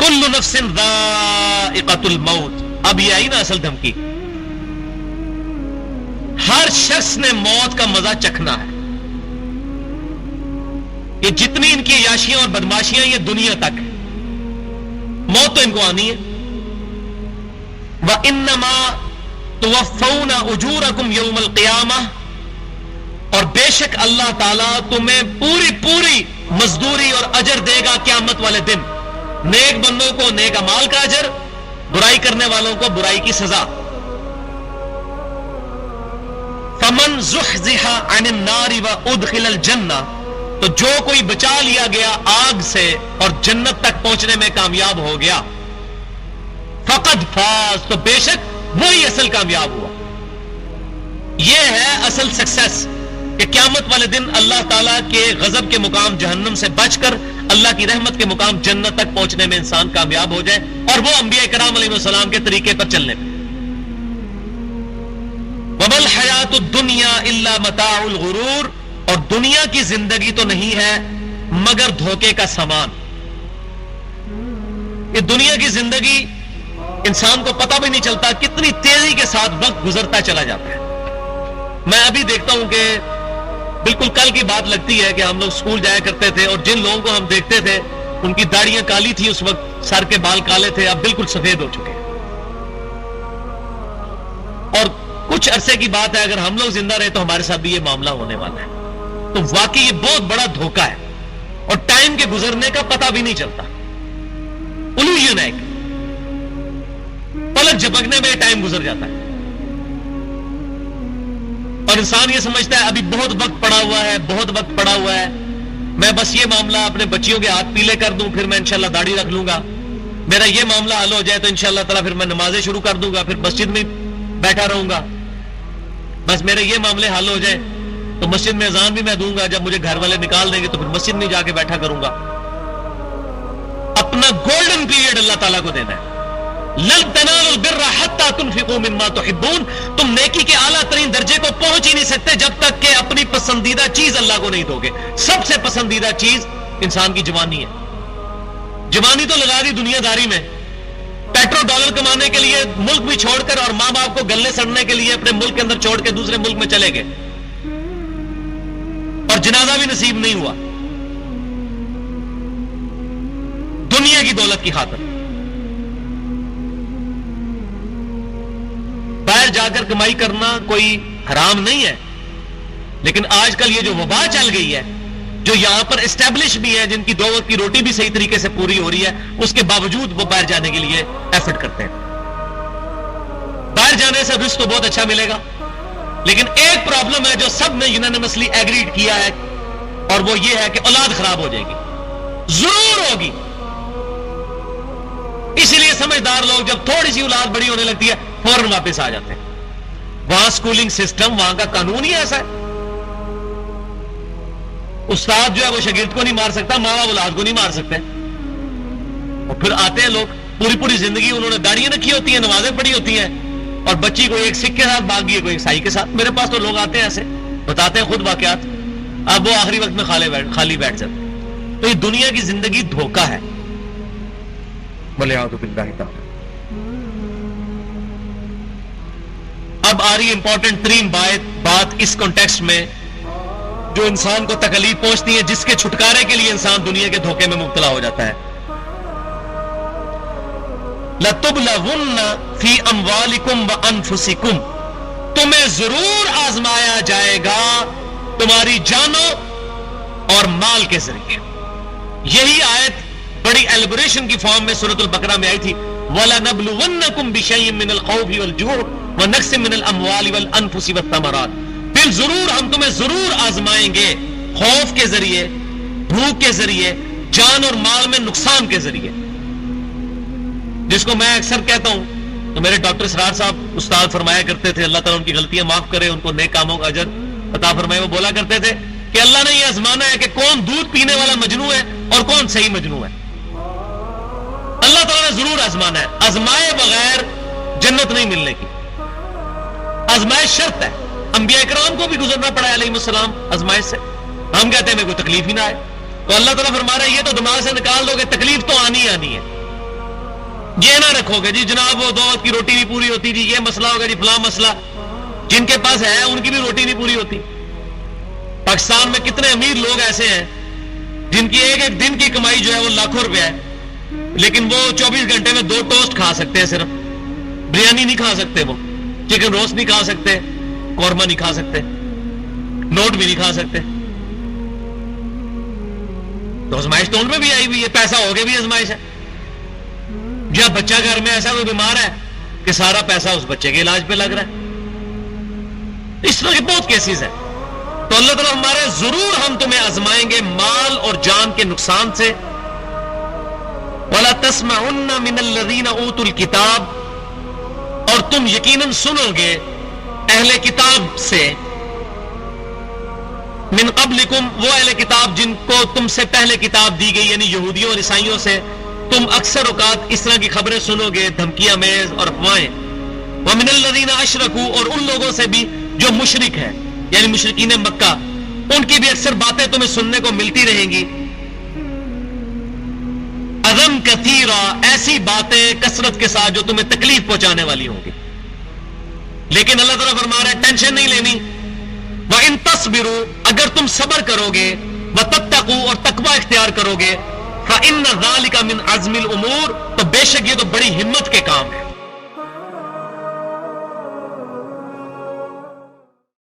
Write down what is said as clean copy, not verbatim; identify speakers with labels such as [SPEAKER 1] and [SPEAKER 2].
[SPEAKER 1] کل نفس ذائقۃ الموت. اب یہ آئی نا اصل دھمکی. ہر شخص نے موت کا مزہ چکھنا ہے. یہ جتنی ان کی عیاشیاں اور بدماشیاں یہ دنیا تک ہے. موت تو ان کو آنی ہے. وَإِنَّمَا تُوَفَّوْنَ أُجُورَكُمْ يَوْمَ الْقِيَامَةِ. اور بے شک اللہ تعالیٰ تمہیں پوری مزدوری اور اجر دے گا قیامت والے دن. نیک بندوں کو نیک اعمال کا اجر, برائی کرنے والوں کو برائی کی سزا. فَمَنْ زُحْزِحَ عَنِ النَّارِ وَأُدْخِلَ الْجَنَّةَ. تو جو کوئی بچا لیا گیا آگ سے اور جنت تک پہنچنے میں کامیاب ہو گیا, فقد فاز, تو بے شک وہی اصل کامیاب ہوا. یہ ہے اصل سکسیس کہ قیامت والے دن اللہ تعالیٰ کے غضب کے مقام جہنم سے بچ کر اللہ کی رحمت کے مقام جنت تک پہنچنے میں انسان کامیاب ہو جائے, اور وہ انبیاء کرام علیہ السلام کے طریقے پر چلنے میں. وَمَا الْحَيَاةُ الدُّنْيَا إِلَّا مَتَاعُ الْغُرُورِ. اور دنیا کی زندگی تو نہیں ہے مگر دھوکے کا سامان. یہ دنیا کی زندگی انسان کو پتہ بھی نہیں چلتا کتنی تیزی کے ساتھ وقت گزرتا چلا جاتا ہے. میں ابھی دیکھتا ہوں کہ بالکل کل کی بات لگتی ہے کہ ہم لوگ اسکول جایا کرتے تھے اور جن لوگوں کو ہم دیکھتے تھے ان کی داڑیاں کالی تھی اس وقت, سر کے بال کالے تھے, اب بالکل سفید ہو چکے ہیں. اور کچھ عرصے کی بات ہے اگر ہم لوگ زندہ رہے تو ہمارے ساتھ بھی یہ معاملہ ہونے والا ہے. تو واقعی یہ بہت بڑا دھوکہ ہے اور ٹائم کے گزرنے کا پتہ بھی نہیں چلتا. الوژن ہے, پلک جھپکنے میں ٹائم گزر جاتا ہے اور انسان یہ سمجھتا ہے ابھی بہت وقت پڑا ہوا ہے, بہت وقت پڑا ہوا ہے, میں بس یہ معاملہ اپنے بچیوں کے ہاتھ پیلے کر دوں پھر میں انشاءاللہ داڑھی رکھ لوں گا, میرا یہ معاملہ حل ہو جائے تو انشاءاللہ تعالیٰ پھر میں نمازیں شروع کر دوں گا, پھر مسجد میں بیٹھا رہوں گا, بس میرے یہ معاملے حل ہو جائے تو مسجد میں اذان بھی میں دوں گا, جب مجھے گھر والے نکال دیں گے تو پھر مسجد میں جا کے بیٹھا کروں گا. اپنا گولڈن پیریڈ اللہ تعالیٰ کو دینا ہے. لن تنالوا البر حتى تنفقوا مما تحبون. تم نیکی کے اعلیٰ ترین درجے کو پہنچ ہی نہیں سکتے جب تک کہ اپنی پسندیدہ چیز اللہ کو نہیں دو گے. سب سے پسندیدہ چیز انسان کی جوانی ہے. جوانی تو لگا دی دنیا داری میں, پیٹرول ڈالر کمانے کے لیے ملک بھی چھوڑ کر اور ماں باپ کو گلے سڑنے کے لیے اپنے ملک کے اندر چھوڑ کے دوسرے ملک میں چلے گئے اور جنازہ بھی نصیب نہیں ہوا دنیا کی دولت کی خاطر. باہر جا کر کمائی کرنا کوئی حرام نہیں ہے, لیکن آج کل یہ جو وبا چل گئی ہے, جو یہاں پر اسٹیبلش بھی ہے, جن کی 2 وقت کی روٹی بھی صحیح طریقے سے پوری ہو رہی ہے, اس کے باوجود وہ باہر جانے کے لیے ایفرٹ کرتے ہیں. باہر جانے سے رزق تو بہت اچھا ملے گا, لیکن ایک پرابلم ہے جو سب نے یونانیمسلی ایگریڈ کیا ہے, اور وہ یہ ہے کہ اولاد خراب ہو جائے گی, ضرور ہوگی. اسی لیے سمجھدار لوگ جب تھوڑی سی اولاد بڑی ہونے لگتی ہے فوراً واپس آ جاتے ہیں. وہاں سکولنگ سسٹم, وہاں کا قانون ہی ایسا ہے. استاد جو ہے وہ شاگرد کو نہیں مار سکتا, ماں باپ اولاد کو نہیں مار سکتے. اور پھر آتے ہیں لوگ, پوری زندگی انہوں نے داڑیاں رکھی ہوتی ہیں, نمازیں پڑھی ہوتی ہیں, اور بچی کو ایک سکھ کے ساتھ بھاگ گئی, کوئی عیسائی کے ساتھ. میرے پاس تو لوگ آتے ہیں ایسے, بتاتے ہیں خود واقعات, اب وہ آخری وقت میں خالی بیٹھ جاتے ہیں. تو یہ دنیا کی زندگی دھوکہ ہے. وَلِيَعُوذُ بِاللَّهِ تَعَالَى. اب آ رہی امپورٹنٹ ترین بات اس کانٹیکسٹ میں جو انسان کو تکلیف پہنچتی ہے, جس کے چھٹکارے کے لیے انسان دنیا کے دھوکے میں مبتلا ہو جاتا ہے. لَتُبْلَوُنَّ فِي أَمْوَالِكُمْ وَأَنفُسِكُمْ. تمہیں ضرور آزمایا جائے گا تمہاری جانوں اور مال کے ذریعے. یہی آیت بڑی ایلیبوریشن کی فارم میں سورۃ البقرہ میں آئی تھی. وَلَنَبْلُوَنَّكُمْ بِشَيْءٍ مِّنَ الْخَوْفِ وَالْجُوعِ وَنَقْصٍ مِّنَ الْأَمْوَالِ وَالْأَنفُسِ وَالثَّمَرَاتِ. پھر ضرور ہم تمہیں ضرور آزمائیں گے, خوف کے ذریعے, بھوک کے ذریعے, جان اور مال میں نقصان کے ذریعے. جس کو میں اکثر کہتا ہوں, تو میرے ڈاکٹر اسرار صاحب استاد فرمایا کرتے تھے, اللہ تعالیٰ ان کی غلطیاں معاف کرے, ان کو نیک کاموں کا اجر عطا فرمائے. وہ بولا کرتے تھے کہ اللہ نے یہ آزمانا ہے کہ کون دودھ پینے والا مجنوں ہے اور کون صحیح مجنوں ہے. اللہ تعالیٰ نے ضرور آزمانا ہے. آزمائے بغیر جنت نہیں ملنے کی, آزمائش شرط ہے. انبیاء کرام کو بھی گزرنا پڑا ہے علیہ السلام آزمائش سے. ہم کہتے ہیں میں کوئی تکلیف ہی نہ آئے, تو اللہ تعالیٰ فرما رہا ہے یہ تو دماغ سے نکال دو کہ تکلیف تو آنی ہے. یہ نہ رکھو گے جی جناب وہ 2 وقت کی روٹی نہیں پوری ہوتی جی، یہ مسئلہ ہوگا جی، فلاں مسئلہ. جن کے پاس ہے ان کی بھی روٹی نہیں پوری ہوتی. پاکستان میں کتنے امیر لوگ ایسے ہیں جن کی ایک ایک دن کی کمائی جو ہے وہ لاکھوں روپے ہے، لیکن وہ 24 گھنٹے میں 2 ٹوسٹ کھا سکتے ہیں، صرف بریانی نہیں کھا سکتے، وہ چکن روسٹ نہیں کھا سکتے، قورمہ نہیں کھا سکتے، نوٹ بھی نہیں کھا سکتے. تو آزمائش تو ان میں بھی آئی ہوئی ہے، پیسہ ہو کے بھی آزمائش ہے. جب بچہ گھر میں ایسا کوئی بیمار ہے کہ سارا پیسہ اس بچے کے علاج پہ لگ رہا ہے. اس طرح کے بہت کیسز ہیں. تو اللہ تعالیٰ ہمارے ضرور ہم تمہیں آزمائیں گے مال اور جان کے نقصان سے. وَلَا تَسْمَعُنَّ مِنَ الَّذِينَ أُوتُوا الْكِتَابَ، اور تم یقیناً سنو گے اہل کتاب سے، من قبلکم، وہ اہل کتاب جن کو تم سے پہلے کتاب دی گئی، یعنی یہودیوں اور عیسائیوں سے تم اکثر اوقات اس طرح کی خبریں سنو گے، دھمکیاں میز اور افواہیں. وَمِنَ الَّذِينَ أَشْرَكُوا، اور ان لوگوں سے بھی جو مشرک ہیں، یعنی مشرکین مکہ، ان کی بھی اکثر باتیں تمہیں سننے کو ملتی رہیں گی. اذًا کثیرا، ایسی باتیں کثرت کے ساتھ جو تمہیں تکلیف پہنچانے والی ہوں گی. لیکن اللہ تعالیٰ فرما رہا ہے ٹینشن نہیں لینی. وَإِن تَصْبِرُوا، اگر تم صبر کرو گے، وَتَتَّقُوا، اور تقوی اختیار کرو گے، فَإِنَّ ذَلِكَ مِنْ عَزْمِ الْأُمُورِ، تو بے شک یہ تو بڑی ہمت کے کام ہے.